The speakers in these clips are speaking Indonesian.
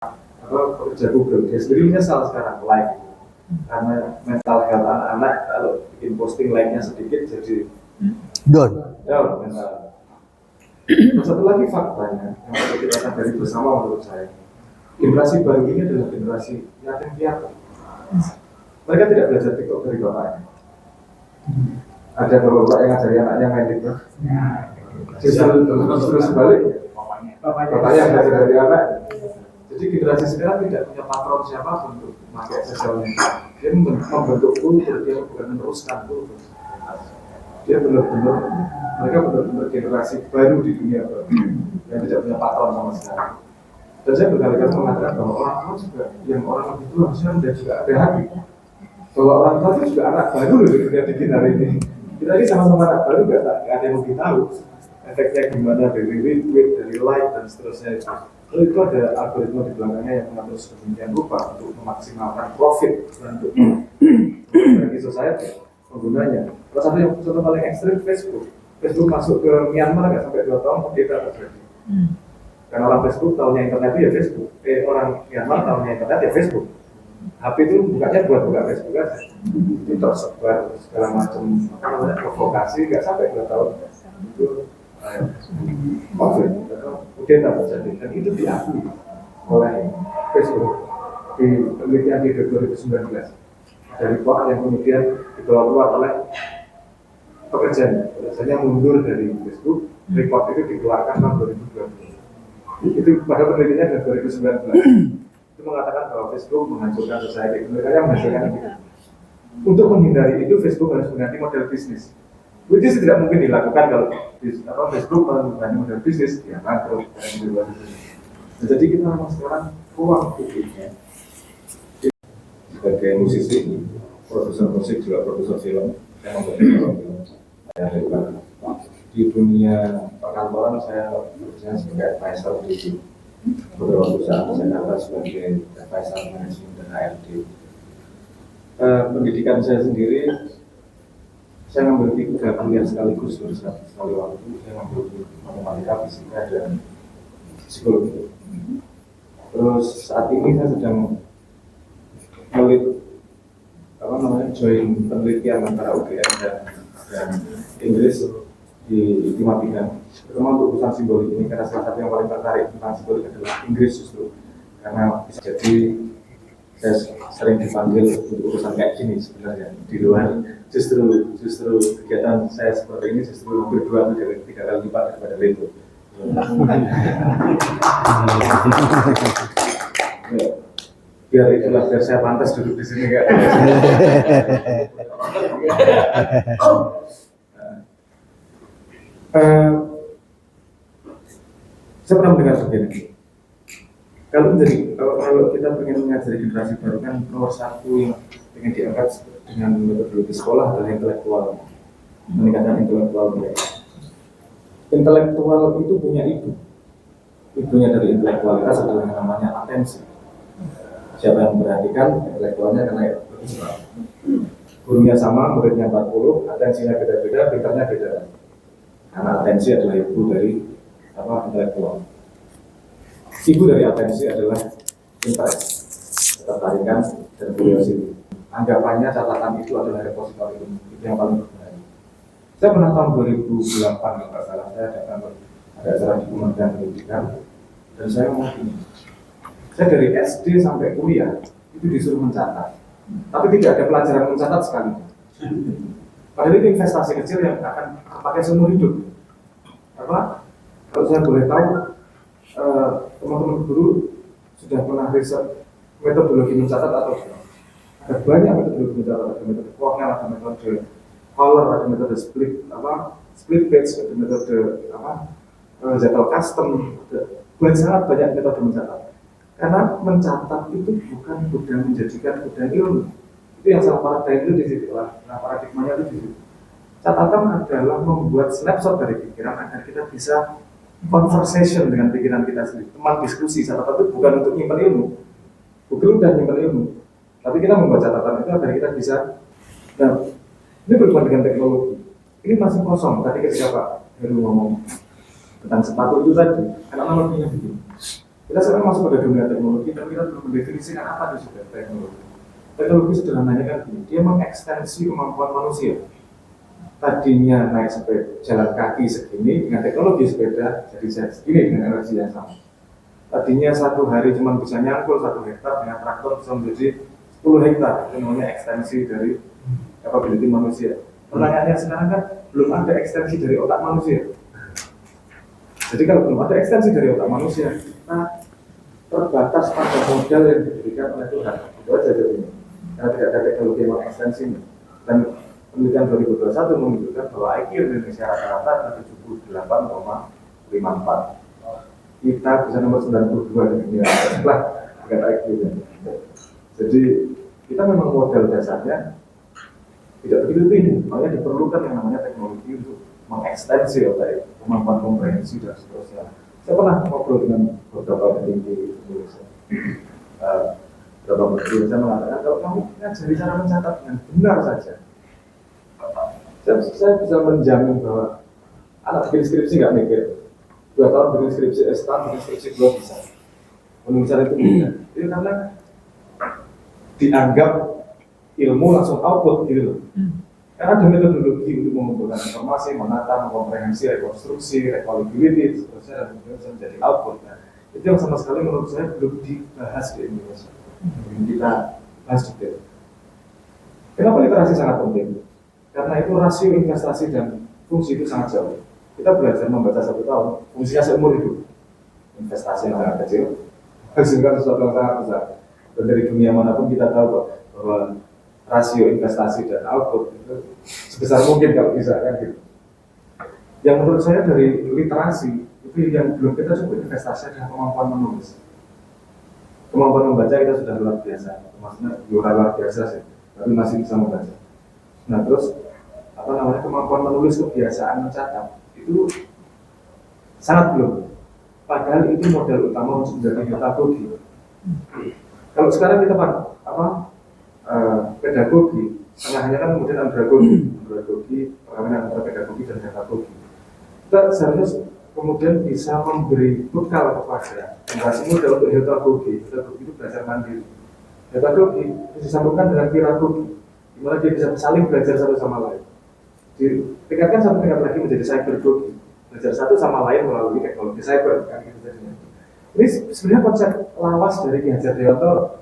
pekerja Google, dia sendiri nyesal sekarang like, karena mental health anak-anak kalau bikin posting like-nya sedikit jadi down mental. Satu lagi faktanya yang perlu kita sadari bersama menurut saya, generasi baru ini adalah generasi yatim piatu. Mereka tidak belajar TikTok dari bapaknya. Ada bapak yang ngajari anaknya main TikTok. Justru sebaliknya, bapaknya yang belajar dari anak. Jadi generasi sekarang tidak punya patron siapapun untuk memakai sosial media. Dia membentuk kultur, dia bukan meneruskan kultur. Dia mereka benar-benar generasi baru di dunia baru yang tidak punya patron sama sekali. Dan saya berkali-kali mengatakan bahwa orang tua juga, yang orang lebih tua harusnya dan juga ada hati. Bahwa orang tua itu juga anak baru loh di dunia digital ini. Kita ini sama-sama anak baru, nggak ada yang lebih tahu efeknya gimana dari retweet, dari like dan seterusnya itu. Lalu itu ada algoritma di belakangnya yang mengatur sedemikian rupa untuk memaksimalkan profit dan untuk bagi society penggunanya. Contoh paling ekstrim Facebook masuk ke Myanmar nggak sampai 2 tahun kita terjadi. Karena orang Facebook tahunya internet itu ya Facebook, orang Myanmar tahunya internet ya Facebook. HP itu bukanya buat buka Facebook aja. Itu tersebar segala macam provokasi nggak sampai 2 tahun itu konflik. Kemudian tak terjadi dan itu diakui oleh Facebook di penelitian di 2019 dari report yang kemudian dibawa keluar oleh pekerjanya mundur dari Facebook. Report itu dikeluarkan tahun 2020. Itu pada penelitiannya dari 2019 itu mengatakan bahwa Facebook menghancurkan society. Mereka menghancurkan itu. Untuk menghindari itu Facebook harus mengganti model bisnis. Which is tidak mungkin dilakukan kalau Facebook mengganti model bisnis, ya bangkrut. Jadi kita memang sekarang ruang publiknya sebagai musisi, produser musik juga produser film, saya membuat film. Di dunia perkantoran saya bekerja sebagai advisor di beberapa perusahaan di Jakarta sebagai advisor manajemen dan HRD. Pendidikan saya sendiri, saya ngambil 3 kuliah sekaligus sekali waktu. Saya ngambil matematika, fisika, dan psikologi. Terus saat ini saya sedang join penelitian antara UGM dan Inggris di Timatikan, terutama untuk urusan simbolik ini, karena salah satu yang paling tertarik tentang simbolik adalah Inggris justru, karena bisa jadi saya sering dipanggil untuk urusan kayak gini sebenarnya di luar. Justru kegiatan saya seperti ini justru hampir 2 atau 3 kali lipat daripada itu. Biar saya pantas duduk di sini kan. Saya pernah mendengar begini. Kalau kita ingin mengajari generasi baru kan nomor 1 yang ingin diangkat dengan metodologi sekolah adalah intelektual, meningkatkan intelektual mereka. Intelektual itu punya ibunya dari intelektualitas adalah yang namanya atensi. Siapa yang memperhatikan intelektualnya karena gurunya sama, muridnya 40, atensinya beda-beda, pintarnya beda. Karena atensi adalah ibu dari intelektual. Ibu dari atensi adalah interest, ketertarikan, dan curiosity. Anggapannya catatan itu adalah repositori ilmu, itu yang paling berbahaya. Saya pernah tahun 2008 kalau nggak salah, saya datang ada acara di Kementerian Pendidikan, dan saya ngomong gini, saya dari SD sampai kuliah itu disuruh mencatat, tapi tidak ada pelajaran mencatat sekali. Padahal itu investasi kecil yang akan terpakai seumur hidup. Kalau saya boleh tahu, teman-teman guru sudah pernah riset metodologi mencatat atau tidak? Ada banyak metodologi mencatat, ada metode Cornell, ada metode Color, ada metode split page, ada metode Zettel Custom, sangat banyak metode mencatat. Karena mencatat itu bukan sudah menjadikan gudang ilmu. Itu yang salah paradigma itu di situ lah. Nah, paradigmanya itu di situ. Catatan adalah membuat snapshot dari pikiran agar kita bisa conversation dengan pikiran kita sendiri. Teman diskusi, catatan itu bukan untuk nyimpen ilmu. Bukan udah nyimpen ilmu. Tapi kita membuat catatan itu agar kita bisa. Nah, ini berhubungan dengan teknologi. Ini masih kosong. Tadi ketika Pak Heru ngomong tentang sepatu itu tadi, karena analoginya begini. Kita sekarang masuk pada dunia teknologi, tapi kita belum mendefinisikan apa itu sudah teknologi. Teknologi sederhananya kan gini, dia mengekstensi kemampuan manusia. Tadinya naik sepeda jalan kaki segini, dengan teknologi sepeda jadi segini dengan energi yang sama. Tadinya satu hari cuma bisa nyangkul 1 hektar, dengan traktor bisa menjadi 10 hektar. Itu namanya ekstensi dari capability manusia. Pertanyaannya sekarang kan belum ada ekstensi dari otak manusia. Jadi kalau belum ada ekstensi dari otak manusia, kita terbatas pada modal yang diberikan oleh Tuhan. Itu aja jadinya. Karena tidak ada teknologi yang ekstensinya. Dan penelitian 2021 menunjukkan bahwa IQ Indonesia rata-rata ada 78,54. Kita bisa nomor 92 di dunia setelah dengan IQ. Jadi kita memang modal dasarnya tidak begitu tinggi, makanya diperlukan yang namanya teknologi untuk mengekstensi otak, kemampuan komprehensi dan seterusnya. Saya pernah ngobrol dengan beberapa petinggi Indonesia. Beberapa petinggi saya mengatakan kalau kamu ngajari cara mencatat dengan benar saja, saya bisa menjamin bahwa anak bikin skripsi nggak mikir 2 tahun bikin skripsi setahun bikin skripsi 2 bisa. Penulisan itu mudah. Itu karena dianggap ilmu langsung output gitu loh. Karena ada metodologi untuk mengumpulkan informasi, menata, mengkomprehensi, rekonstruksi, recallability, seterusnya, dan kemudian bisa menjadi output. Nah, itu yang sama sekali menurut saya belum dibahas di Indonesia. Belum kita bahas detail. Kenapa literasi sangat penting? Karena itu rasio investasi dan fungsi itu sangat jauh. Kita belajar membaca 1 tahun, fungsinya seumur hidup. Investasi yang sangat kecil, hasilkan sesuatu yang sangat besar. Dan dari dunia manapun kita tahu bahwa rasio investasi dan output itu sebesar mungkin kalau bisa kan gitu. Yang menurut saya dari literasi itu yang belum kita coba investasi adalah kemampuan menulis. Kemampuan membaca kita sudah luar biasa, maksudnya luar biasa sih, tapi masih bisa membaca. Nah terus kemampuan menulis, kebiasaan mencatat itu sangat belum. Padahal itu modal utama untuk menjadi pedagogi. Kalau sekarang kita pedagogi, tengahnya kan kemudian andragogi, perkawinan antara pedagogi dan pedagogi. Kita seharusnya kemudian bisa memberi bekal kepada generasi muda untuk pedagogi. Pedagogi itu belajar mandiri. Pedagogi disambungkan dengan pedagogi, di mana dia bisa saling belajar satu sama lain. Ditingkatkan satu tingkat lagi menjadi cybergogi, belajar satu sama lain melalui teknologi cyber. Kan gitu jadinya. Ini sebenarnya konsep lawas dari Ki Hajar Dewantara.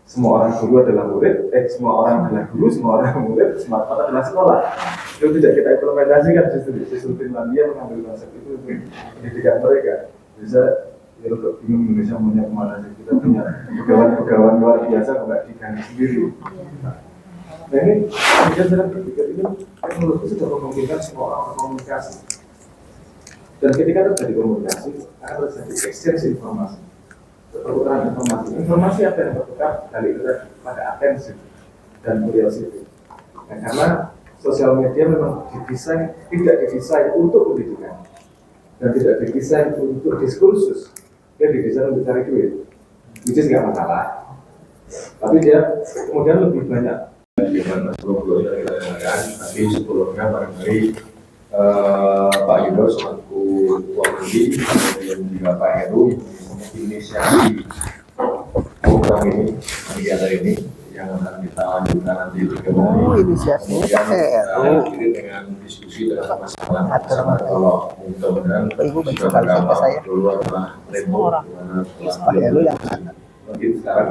Semua orang guru adalah murid, semua orang adalah guru, semua orang murid, semua orang adalah sekolah. Itu tidak kita implementasikan justru Finlandia mengambil konsep itu untuk pendidikan mereka. Bisa ya untuk bingung Indonesia punya kemana sih, kita punya pegawai luar biasa nggak diganti sendiri. Nah ini kemudian dalam berpikir ini teknologi sudah memungkinkan semua orang berkomunikasi. Dan ketika terjadi komunikasi akan terjadi exchange informasi. Pertukaran informasi apa yang bertukar dari itu pada atensi dan curiosity. Nah, karena sosial media memang tidak didesain untuk pendidikan dan tidak didesain untuk diskursus, dia didesain untuk cari duit, which is nggak masalah. Tapi dia kemudian lebih banyak. Gimana sebelum kita dengarkan, tapi sebelumnya barangkali Pak Yudo selaku Ketua Budi dan juga Pak Heru inisiasi program ini, kegiatan ini yang akan kita lanjutkan nanti inisiasinya akhiri dengan diskusi dengan sama-sama kalau mudah-mudahan sudah berapa dulu adalah demo mungkin sekarang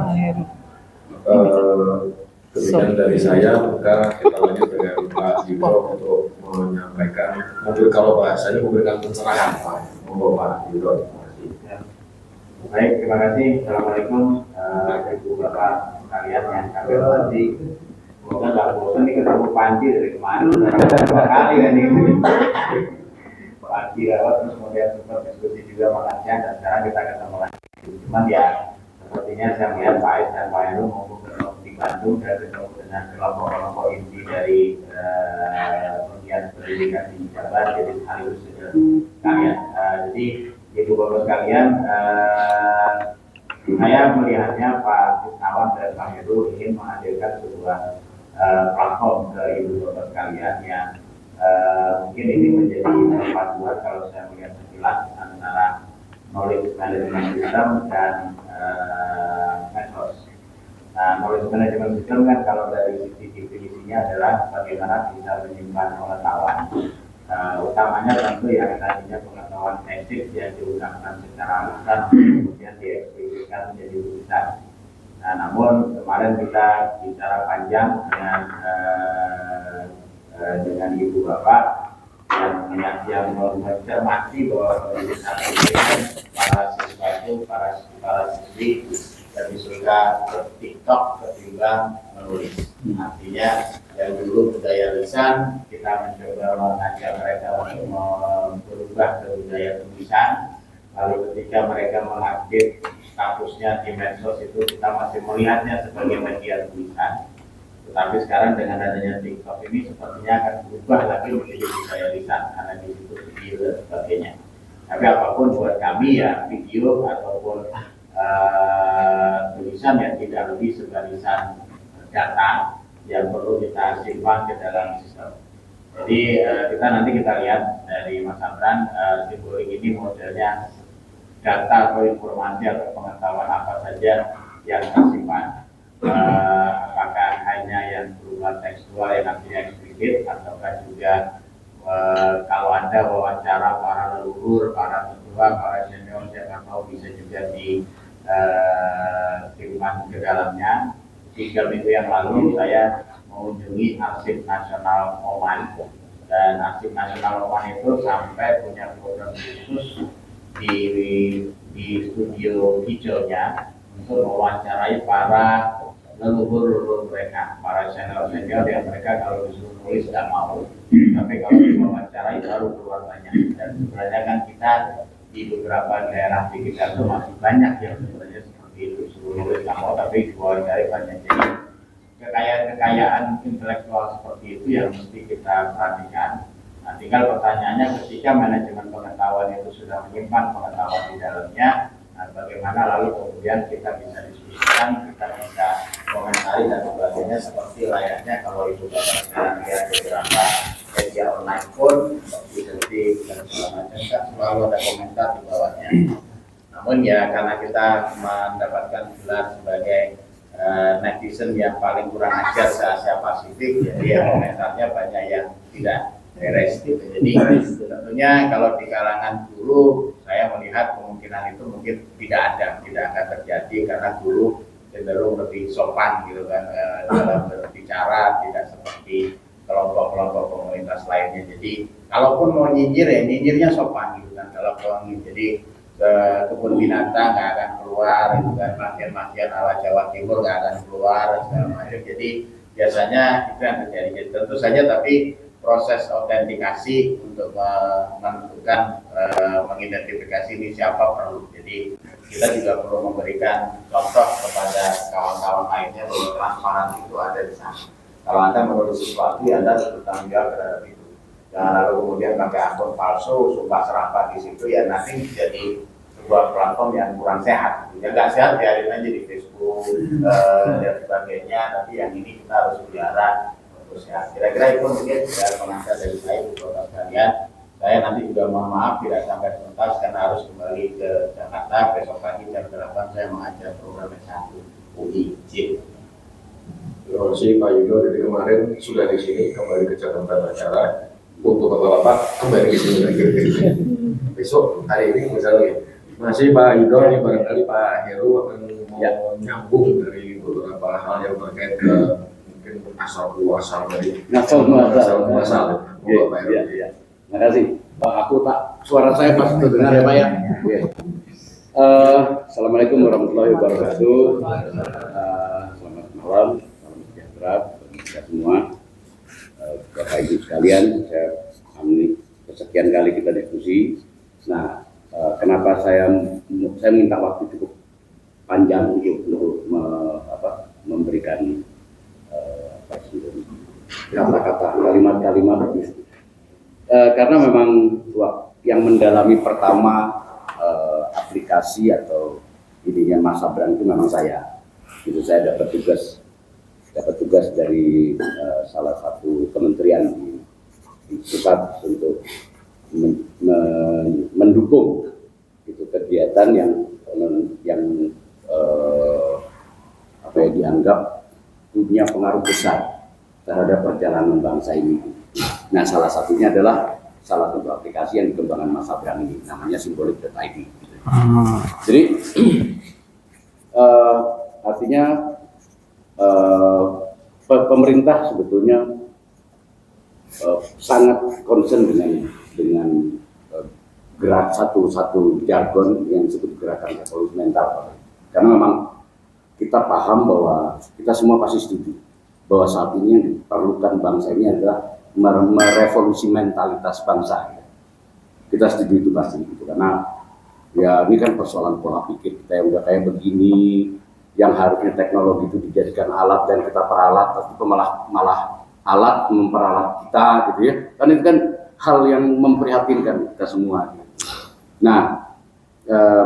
kebijakan dari saya, maka kita lanjut dengan Pak Yudo untuk menyampaikan, mungkin kalau bahasanya memberikan pencerahan Pak Yudo. Baik, terima kasih. Assalamualaikum Ibu Bapak sekalian yang kami hormati. Semoga nggak bosan nih ketemu Panji dari kemarin. 2 kali kan ini. Panji lewat terus kemudian sempat diskusi juga makan siang dan sekarang kita ketemu lagi. Cuman ya sepertinya saya melihat Pak Ais dan Pak Heru maupun ketemu di Bandung dan ketemu dengan kelompok-kelompok inti dari penggiat pendidikan di Jabar, jadi sekaligus sekalian. Jadi Ibu Bapak sekalian, saya melihatnya Pak Isnawan dan Pak Heru ingin menghadirkan sebuah platform ke Ibu Bapak sekalian yang mungkin ini menjadi perpaduan kalau saya melihat sekilas antara knowledge management system dan medsos. Nah, knowledge management system kan kalau dari sisi definisinya adalah bagaimana bisa menyimpan pengetahuan. Utamanya tentu yang tadinya pengetahuan basic yang diungkapkan secara luas kemudian diekspresikan menjadi tulisan. Nah, namun kemarin kita bicara panjang dengan ibu bapak yang mencermati bahwa para siswa itu para siswi lebih suka TikTok ketimbang menulis. Artinya yang dulu budaya lisan kita mencoba mengajak mereka untuk berubah ke budaya tulisan. Lalu ketika mereka mengupdate statusnya di medsos itu kita masih melihatnya sebagai media tulisan. Tetapi sekarang dengan adanya TikTok ini sepertinya akan berubah lagi menjadi budaya lisan karena di situ video dan sebagainya. Tapi apapun buat kami ya video ataupun tulisan yang tidak lebih sebarisan data yang perlu kita simpan ke dalam sistem. Jadi nanti kita lihat dari Mas Amran simbolik ini modelnya data atau informasi atau pengetahuan apa saja yang tersimpan. Apakah hanya yang berupa tekstual yang nantinya eksplisit ataukah juga kalau ada wawancara para leluhur, para tetua, para senior siapa tahu bisa juga simpan ke dalamnya. 3 minggu yang lalu saya mengunjungi Arsip Nasional Oman dan Arsip Nasional Oman itu sampai punya program khusus di studio hijaunya untuk mewawancarai para leluhur mereka, para senior yang mereka kalau disuruh nulis tidak mau, tapi kalau diwawancarai baru keluar banyak. Dan sebenarnya kan kita di beberapa daerah di kita itu masih banyak yang sebenarnya seperti itu, suruh nulis tidak mau tapi diwawancarai banyak. Jadi kekayaan intelektual seperti itu yang mesti kita perhatikan. Nah, tinggal pertanyaannya ketika manajemen pengetahuan itu sudah menyimpan pengetahuan di dalamnya, nah, bagaimana lalu kemudian kita bisa diskusikan, kita bisa komentari dan sebagainya seperti layaknya kalau itu bapak sekarang lihat beberapa media online pun seperti dan segala macam kan selalu ada komentar di bawahnya. Namun ya karena kita mendapatkan gelar sebagai netizen yang paling kurang ajar se Asia Pasifik, jadi ya komentarnya banyak yang tidak beres gitu. Jadi tentunya kalau di kalangan guru saya melihat kemungkinan itu mungkin tidak akan terjadi karena guru cenderung lebih sopan gitu kan dalam berbicara, tidak seperti kelompok-kelompok komunitas lainnya. Jadi kalaupun mau nyinyir ya nyinyirnya sopan gitu kan. Kalau jadi ke kebun binatang nggak akan keluar itu kan, makian-makian ala Jawa Timur nggak akan keluar segala macam. Jadi biasanya itu yang terjadi. Jadi, tentu saja tapi proses autentikasi untuk menentukan mengidentifikasi ini siapa perlu. Jadi kita juga perlu memberikan contoh kepada kawan-kawan lainnya bahwa transparansi itu ada di sana. Kalau Anda menulis sesuatu, ya Anda harus bertanggung jawab terhadap itu. Jangan lalu kemudian pakai akun palsu, sumpah serapah di situ, ya nanti jadi sebuah platform yang kurang sehat. Ya nggak sehat, biarin aja di Facebook dan sebagainya. Tapi yang ini kita harus pelihara untuk sehat. Kira-kira itu mungkin pengantar dari saya, Bapak sekalian. Saya nanti juga mohon maaf tidak sampai tuntas karena harus kembali ke Jakarta. Besok pagi jam 8 saya mengajar program S1 UI JIT. Terima kasih Pak Yudo, dari kemarin sudah di sini, kembali ke Jakarta acara untuk Bapak-Bapak kembali ke sini lagi. Besok hari ini misalnya masih Pak Yudo, ini barangkali Pak Heru akan mau nyambung dari beberapa hal yang terkait ke mungkin asal muasal dari asal muasal. Pak Heru. Terima kasih Pak. Aku tak suara saya pas terdengar ya Pak ya. Assalamualaikum warahmatullahi wabarakatuh. Selamat malam. Bagi kita semua, Bapak Ibu sekalian, kami kesekian kali kita diskusi. Nah, kenapa saya minta waktu cukup panjang untuk memberikan kata-kata, kalimat-kalimat, karena memang yang mendalami pertama aplikasi atau ininya Mas Amran itu memang saya. Itu saya dapat tugas dari salah satu kementerian di pusat untuk mendukung itu kegiatan yang dianggap punya pengaruh besar terhadap perjalanan bangsa ini. Nah, salah satunya adalah salah satu aplikasi yang dikembangkan Mas Abraham ini, namanya Symbolic.id. Jadi artinya pemerintah sebetulnya sangat concern dengan gerak satu jargon yang disebut gerakan revolusi mental, karena memang kita paham bahwa kita semua pasti setuju bahwa saat ini yang diperlukan bangsa ini adalah merevolusi mentalitas bangsa. Kita setuju itu pasti, gitu. Karena ya ini kan persoalan pola pikir kita yang udah kayak begini, yang harusnya teknologi itu dijadikan alat dan kita peralat, tapi malah alat memperalat kita, gitu ya. Kan itu kan hal yang memprihatinkan kita semua. Nah,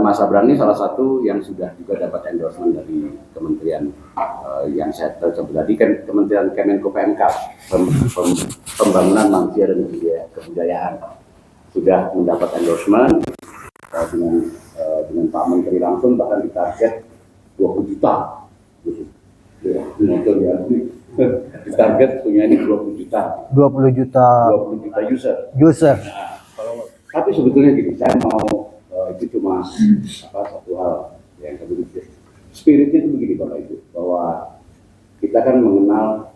Mas Abraham ini salah satu yang sudah juga dapat endorsement dari kementerian yang saya sebut tadi, kan Kementerian Kemenko PMK, Pembangunan Manusia dan Kebudayaan, sudah mendapat endorsement dengan Pak Menteri langsung, bahkan ditarget 20 juta. Ya, ditarget punya ini 20 juta. 20 juta user. Nah, tapi sebetulnya gini, saya mau itu cuma satu hal yang kedua, spiritnya itu begini Bapak Ibu, bahwa kita kan mengenal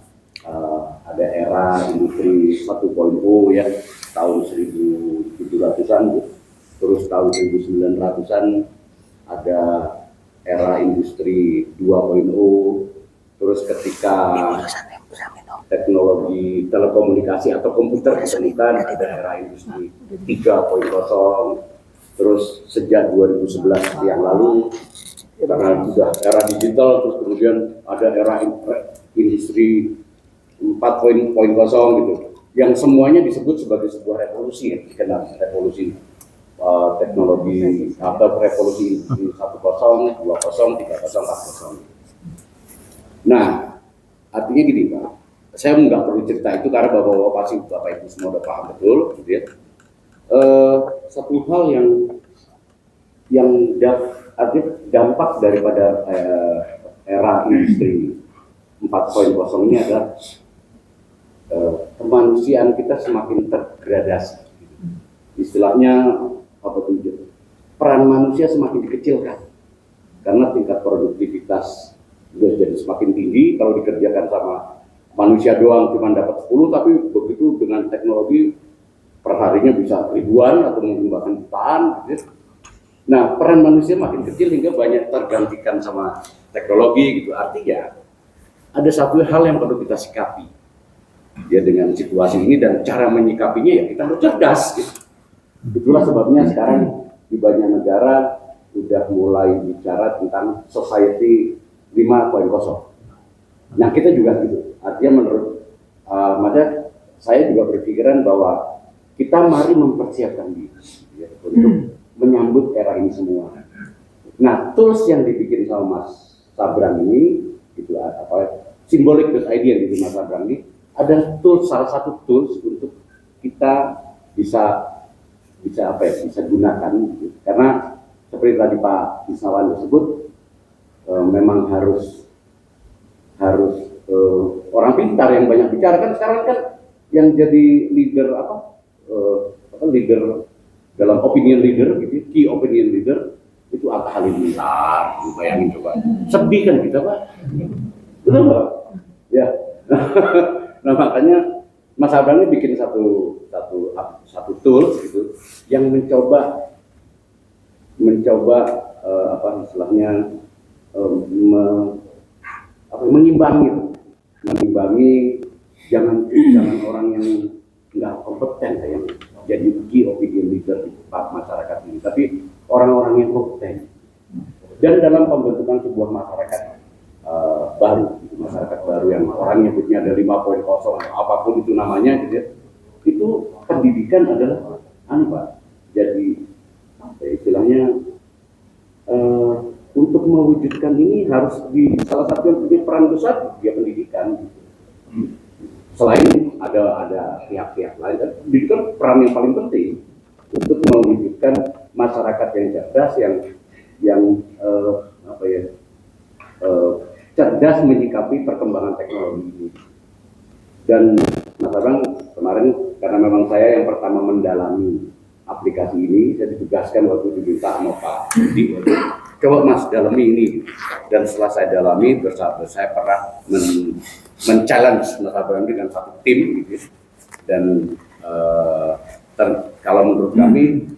ada era industri 1.0 ya, tahun 1700-an, terus tahun 1900-an ada era industri 2.0, terus ketika teknologi telekomunikasi atau komputer ditemukan ada era industri 3.0, terus sejak 2011 yang lalu karena sudah era digital, terus kemudian ada era industri 4.0 gitu, yang semuanya disebut sebagai sebuah revolusi, ya, dikenal revolusi teknologi atau revolusi industri 1.0, 2.0, 3.0, 4.0. Nah, artinya gini Pak, saya nggak perlu cerita itu karena Bapak-Bapak pasti Bapak Ibu semua udah paham betul, gitu ya. Satu hal yang artinya dampak daripada era industri 4.0 ini adalah kemanusiaan kita semakin terdegradasi. Istilahnya apa tuh? Peran manusia semakin dikecilkan karena tingkat produktivitas sudah jadi semakin tinggi. Kalau dikerjakan sama manusia doang cuma dapat 10, tapi begitu dengan teknologi perharinya bisa ribuan atau mungkin bahkan jutaan, gitu. Nah, peran manusia makin kecil hingga banyak tergantikan sama teknologi, gitu. Artinya ada satu hal yang perlu kita sikapi ya dengan situasi ini, dan cara menyikapinya ya kita harus cerdas, gitu. Itulah sebabnya sekarang di banyak negara sudah mulai bicara tentang society 5.0. Nah, kita juga gitu. Artinya menurut maka saya juga berpikiran bahwa kita mari mempersiapkan diri ya, untuk menyambut era ini semua. Nah, tools yang dibikin sama Mas Sabran ini, itu apa, Symbolic.id yang dibikin Mas Sabran ini, ada tools, salah satu tools untuk kita bisa gunakan, karena seperti tadi Pak Isnawan tersebut, memang harus orang pintar yang banyak bicara. Kan sekarang kan yang jadi leader leader dalam opinion leader gitu, key opinion leader itu Atta Halilintar. Bayangin coba, sedih kan kita Pak, betul nggak? Ya. Nah, makanya Mas Abraham ini bikin satu tools gitu yang mencoba mengimbangi jangan orang yang nggak kompeten yang jadi key opinion leader di masyarakat ini, tapi orang-orang yang kompeten. Dan dalam pembentukan sebuah masyarakat baru, masyarakat baru yang orang nyebutnya ada 5.0, apapun itu namanya, gitu ya, itu pendidikan adalah Pak. Jadi istilahnya untuk mewujudkan ini harus di salah satu yang punya peran besar dia pendidikan. Gitu. Selain ada pihak-pihak lain, pendidikan peran yang paling penting untuk mewujudkan masyarakat yang cerdas, yang cerdas menyikapi perkembangan teknologi ini. Dan Mas Abang kemarin, karena memang saya yang pertama mendalami aplikasi ini, saya ditugaskan waktu diminta sama Pak Budi, coba Mas dalami ini. Dan setelah saya dalami, saya pernah men-challenge Mas Abang dengan satu tim gitu. Dan kalau menurut kami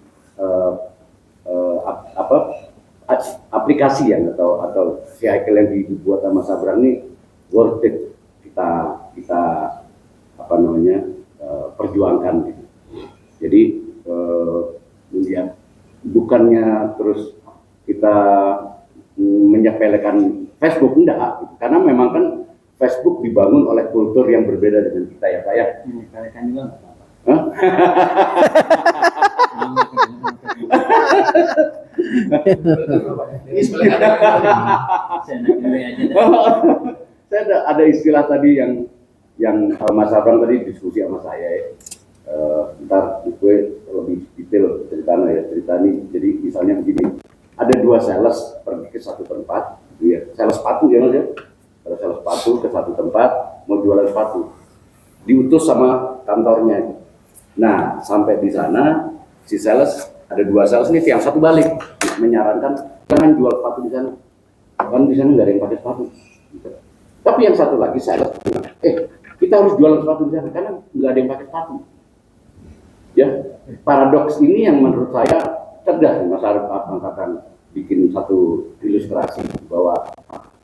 aplikasi yang atau vehicle yang dibuat sama Sabran ini worth it kita perjuangkan gitu. Jadi melihat bukannya terus kita menyepelekan Facebook, enggak gitu. Karena memang kan Facebook dibangun oleh kultur yang berbeda dengan kita ya Pak ya. Menyepelekan juga nggak apa-apa. Saya ada istilah tadi yang Mas Abang tadi diskusi sama saya ya. Ntar gue lebih detail cerita ini. Jadi misalnya begini, ada 2 sales pergi ke satu tempat, gitu ya. Sales sepatu ya Mas ya. Ada sales sepatu ke satu tempat mau jualan sepatu, diutus sama kantornya. Nah sampai di sana si sales, ada 2 sales nih, yang satu balik menyarankan jangan jual sepatu di sana, kan di sana nggak ada yang pakai sepatu. Gitu. Tapi yang satu lagi sales bilang, kita harus jualan sepatu di sana karena nggak ada yang pakai sepatu. Ya, paradoks ini yang menurut saya cerdas. Mas Arif akan bikin satu ilustrasi bahwa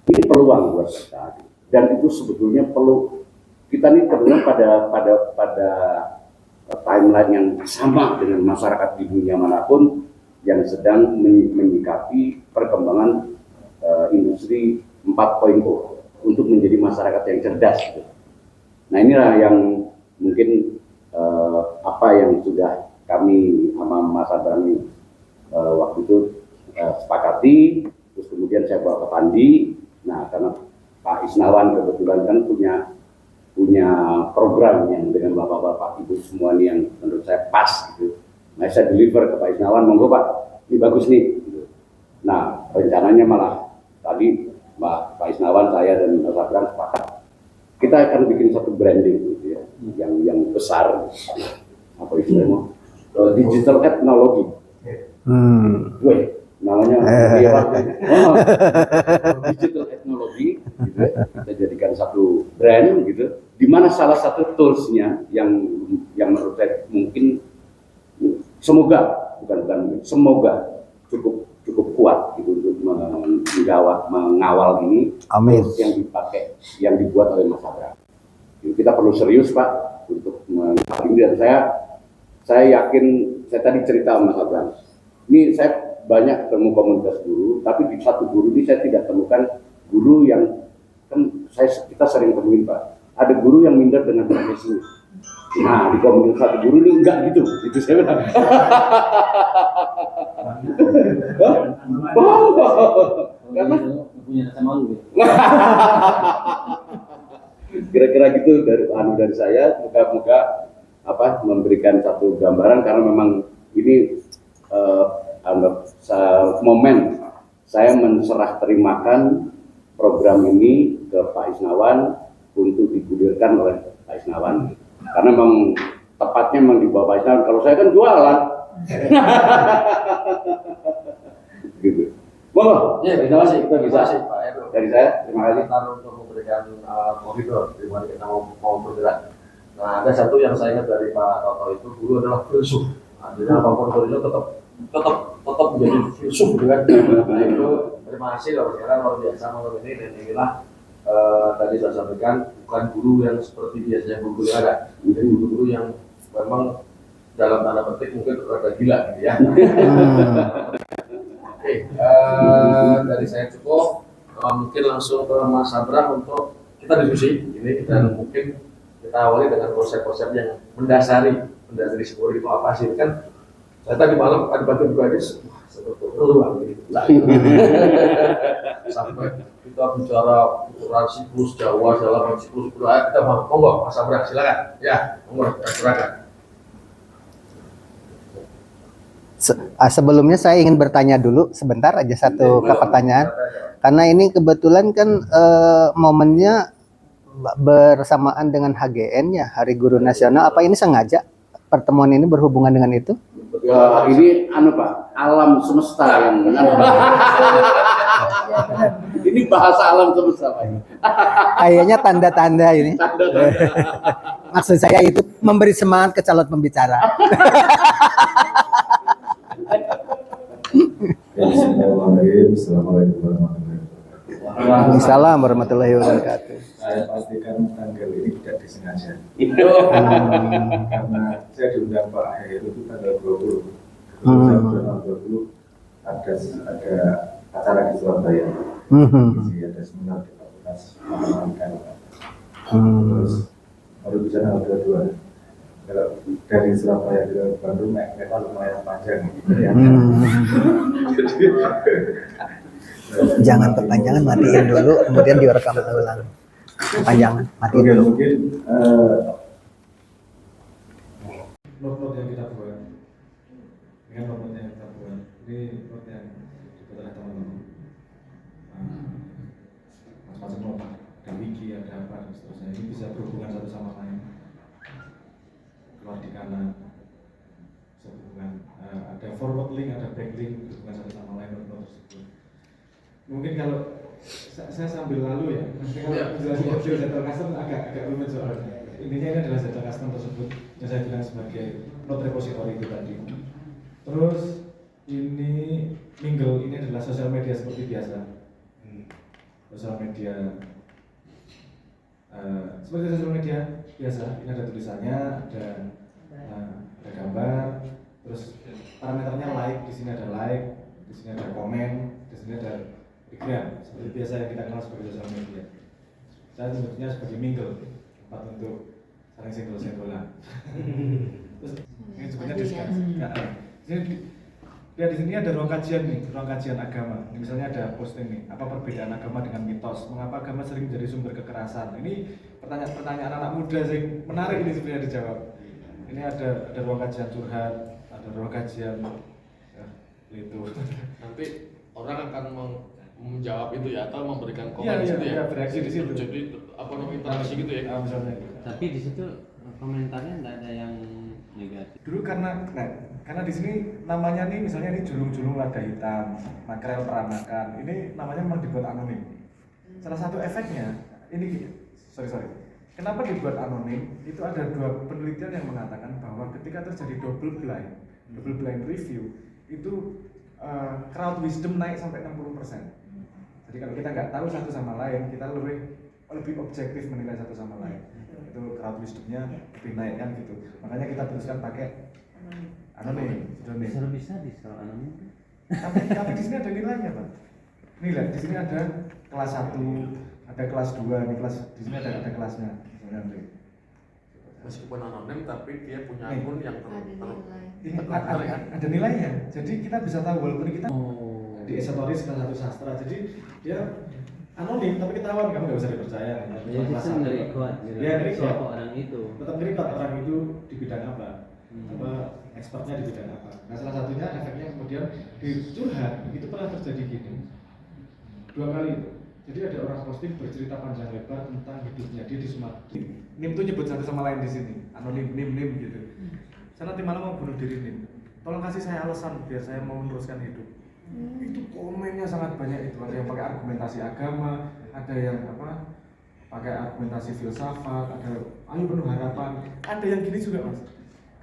ini peluang buat kita, dan itu sebetulnya perlu kita nih terdengar pada timeline yang sama dengan masyarakat di dunia manapun yang sedang menyikapi perkembangan industri 4.0 untuk menjadi masyarakat yang cerdas. Gitu. Nah inilah yang mungkin apa yang sudah kami sama Mas Abrani waktu itu sepakati, terus kemudian saya bawa ke Pandi. Nah karena Pak Isnawan kebetulan kan punya program yang dengan bapak-bapak ibu semua nih yang menurut saya pas gitu. Nah saya deliver ke Pak Isnawan, monggo Pak, ini bagus nih. Gitu. Nah rencananya malah tadi Pak Isnawan, saya dan Mas Abran sepakat kita akan bikin satu branding gitu ya, yang besar, apa istilahnya, digital ethnology. Gue namanya digital ethnology, gitu ya. Kita jadikan satu brand gitu, di mana salah satu toolsnya yang menurut saya mungkin semoga cukup kuat gitu untuk mengawal ini. Amin. Yang dibuat oleh Mas Abra. Kita perlu serius Pak untuk mengawal. Dan saya yakin, saya tadi cerita sama Mas Abra. Ini saya banyak ketemu komunitas guru, tapi di satu guru ini saya tidak temukan guru yang kan kita sering temuin Pak. Ada guru yang minder dengan profesinya. Nah di komunitas satu guru ini enggak gitu saya bilang. Karena punya rasa malu. Kira-kira gitu dari saya, moga-moga memberikan satu gambaran, karena memang ini momen saya menserah terimakan program ini ke Pak Isnawan untuk digulirkan oleh Pak Isnawan, karena memang tepatnya memang di bawah Pak Isnawan. Kalau saya kan jualan. Gitu. Monggo. Ya, terima kasih. Kita bisa Pak Edo. dari saya. Terima kasih. Kita untuk memberikan koridor di mana kita mau bergerak. Nah, ada satu yang saya ingat dari Pak Toto itu, guru adalah filsuf. Nah, jadi apapun koridor tetap menjadi filsuf, gitu kan. Nah, itu terima kasih loh, sekarang luar biasa malam ini, dan inilah tadi saya sampaikan, bukan guru yang seperti biasanya guru yang ada, jadi guru yang memang dalam tanda petik mungkin rada gila gitu ya. Oke, dari saya cukup, mungkin langsung ke Mas Abram untuk kita diskusi ini, dan mungkin kita awali dengan konsep-konsep yang mendasari sebuah itu apa sih kan. Saya tadi malam ada batu gadis, peluang gitu. Sampai kita bicara ukuran siklus Jawa, dalam siklus budaya, kita monggo Mas Abram silakan. Ya, monggo silakan. Sebelumnya saya ingin bertanya dulu sebentar aja satu pertanyaan. Karena ini kebetulan kan momennya bersamaan dengan HGN ya, Hari Guru Nasional. Apa ini sengaja pertemuan ini berhubungan dengan itu? Ini Pak, alam semesta yang ini bahasa alam semesta Pak. Kayaknya tanda-tanda ini. Maksud saya itu memberi semangat ke calon pembicara. Assalamualaikum warahmatullahi wabarakatuh. Waalaikumsalam warahmatullahi wabarakatuh. Saya pastikan tanggal ini tidak disengaja. Karena saya diundang Pak Heru itu tanggal 20. Tanggal 20 ada acara di Surabaya. Ada seminar di Fakultas Pendidikan. Terus baru bisa tanggal 22. Kalau dari Surabaya ke Bandung memang lumayan panjang gitu ya. Jangan kepanjangan, matiin dulu, kemudian direkam ulang. Panjangan, matiin dulu. Mungkin not-not yang kita buat, dengan not-not yang kita buat, ini not yang dibuat oleh teman-teman. Macam-macam not, ada wiki, ada apa, dan seterusnya. Ini bisa berhubungan satu sama lain. Keluar di kanan, sehubungan, ada forward link, ada back link, berhubungan satu sama lain not tersebut. Mungkin kalau saya sambil lalu ya, kalau menjelaskan objek data custom agak rumit soalnya. Intinya ini adalah data custom tersebut yang saya bilang sebagai node repository itu tadi. Terus ini Mingle, ini adalah sosial media seperti biasa. Sosial media seperti sosial media biasa. Ini ada tulisannya, ada gambar, terus parameternya like, di sini ada like, di sini ada komen, di sini ada Instagram, seperti biasa yang kita kenal sebagai sosial media. Saya sebutnya sebagai Mingle, tempat untuk saling senggol-senggolan. Terus ini sebutnya diskusi. Di sini ada ruang kajian nih, ruang kajian agama. Ini misalnya ada posting nih, apa perbedaan agama dengan mitos? Mengapa agama sering menjadi sumber kekerasan? Ini pertanyaan-pertanyaan anak muda yang menarik ini sebenarnya dijawab. Ini ada ruang kajian curhat, ada ruang kajian itu. Nanti orang akan menjawab itu ya atau memberikan komen Iya, di situ ya. bereaksi di situ. Jadi apa namanya interaksi gitu ya. Misalnya. Tapi di situ komentarnya nggak ada yang negatif. Dulu karena di sini namanya nih misalnya ini julung-julung lada hitam, makrel peranakan. Ini namanya memang dibuat anonim. Salah satu efeknya ini sorry. Kenapa dibuat anonim? Itu ada dua penelitian yang mengatakan bahwa ketika terjadi double blind review itu crowd wisdom naik sampai 60%. Jadi kalau kita nggak tahu satu sama lain, kita lebih objektif menilai satu sama lain. Itu crowd wisdomnya lebih naik kan gitu. Makanya kita teruskan pakai anonim. Bisa kalau anonim. Tapi di sini ada nilainya, Pak. Nilai di sini ada kelas 1, ada kelas 2, di sini ada kelasnya. Misalnya Meskipun anonim tapi dia punya akun yang ada nilainya. Jadi kita bisa tahu walaupun kita di esoteris kelas 1 sastra. Jadi dia anonim tapi ketahuan kamu nggak bisa dipercaya. Ya bisa nge-record. Ya, nge-record. Orang itu. Tetap nge-record orang itu di bidang apa, expertnya di bidang apa. Nah salah satunya efeknya kemudian di curhat itu pernah terjadi gini 2 kali itu. Jadi ada orang posting bercerita panjang lebar tentang hidupnya dia di Sumatera. Nim tuh nyebut satu sama lain di sini, anonim nim gitu. Saya nanti malam mau bunuh diri nim. Tolong kasih saya alasan biar saya mau meneruskan hidup. Itu komennya sangat banyak itu. Ada yang pakai argumentasi agama, ada yang pakai argumentasi filsafat, ada ayo penuh harapan. Ada yang gini juga mas.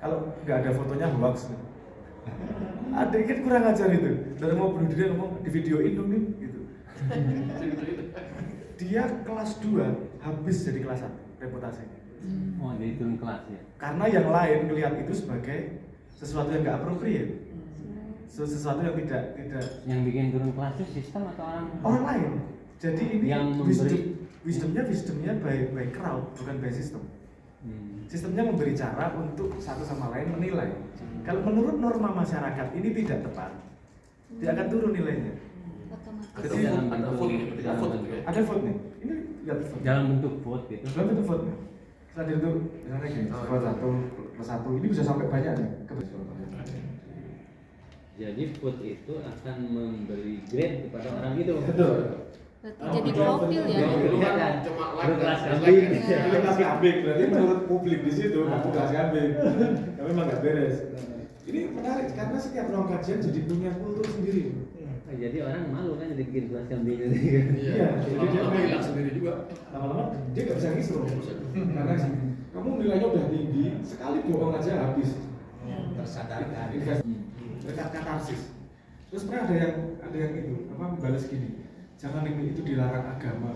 Kalau nggak ada fotonya hoax. Ada kan kurang ajar itu. Dari mau bunuh diri ngomong di videoin dong nih gitu. Dia kelas 2 habis jadi kelas 1 reputasinya. Oh, jadi turun kelas ya. Karena yang lain melihat itu sebagai sesuatu yang nggak appropriate. Sesuatu yang tidak Yang bikin turun kelas itu sistem atau orang lain. Jadi ini yang wisdomnya by crowd bukan by system. Sistemnya memberi cara untuk satu sama lain menilai. Kalau menurut norma masyarakat ini tidak tepat, dia akan turun nilainya. Jadi ada vote ya. Ada vote nih. Ini lihat vote. dalam bentuk vote gitu. Dalam bentuk vote nih. Setelah itu misalnya gini, vote 1 plus 1 ini bisa sampai banyak nih. Jadi food itu akan memberi grade kepada orang itu. Betul. Berarti jadi profil ya. Dulu Iya kan kan? cuma Lu like kelas dan kambing. dislike. Itu kelas kambing, berarti menurut publik di situ kamu kelas kambing. Tapi memang nggak beres. Ini menarik karena setiap ruang kajian jadi punya kultur sendiri. Nah, jadi orang malu kan jadi bikin kelas kambing gitu. Iya, jadi dia Lama-lama main hilang sendiri juga. lama-lama dia nggak bisa ngisru. Karena kamu nilainya udah tinggi, sekali bohong aja habis. Tersadarkan. Mereka katarsis. Terus pernah ada yang itu apa membalas gini, jangan ini itu dilarang agama,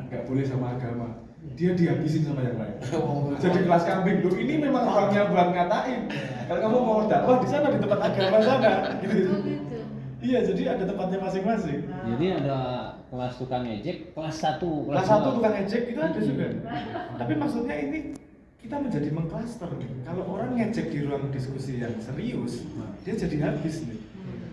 nggak boleh sama agama. Dia dihabisin sama yang lain. Jadi kelas kambing loh, ini memang orangnya buat ngatain. Kalau kamu mau dakwah di sana di tempat agama sana, gitu. Oh gitu. Iya, jadi ada tempatnya masing-masing. Jadi ada kelas tukang ejek, kelas 1, Kelas 1 tukang ejek itu ada juga. Tapi maksudnya ini kita menjadi mengklaster nih. Kalau orang ngejek di ruang diskusi yang serius, dia jadi habis nih.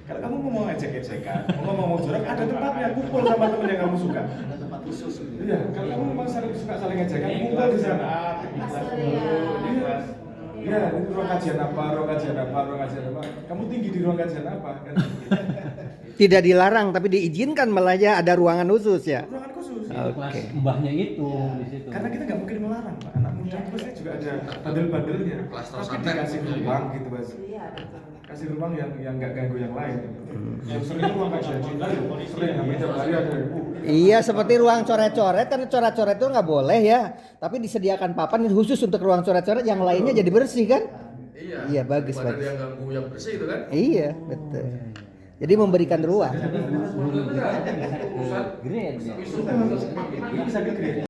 Kalau kamu mau ejek-ejekan, mau ngomong jorok, ada tempatnya, kumpul sama temen yang kamu suka. Ada tempat khusus. Iya, kalau kamu memang suka saling ejekan, kumpul di sana. Iya. Iya, itu ruang kajian apa, ruang kajian apa, ruang kajian apa. Kamu tinggi di ruang kajian apa? Kan? Tidak dilarang tapi diizinkan malah ya ada ruangan khusus ya. Ruangan khusus. kelas mbahnya itu di situ. Karena kita nggak mungkin melarang, Pak. Anak muda itu pasti juga ada bandel-bandelnya. Tapi dikasih ruang gitu, Mas. Kasih ruang yang nggak ganggu yang lain. Yang sering ruang kajian cinta, sering hampir tiap hari ada. Iya, seperti ruang coret-coret, karena coret-coret itu nggak boleh ya. Tapi disediakan papan khusus untuk ruang coret-coret, yang lainnya jadi bersih kan? Iya. Iya, bagus, Daripada bagus. dia ganggu yang bersih itu kan. Iya, betul. Jadi memberikan ruang. Grade ya. Itu bisa di-grade.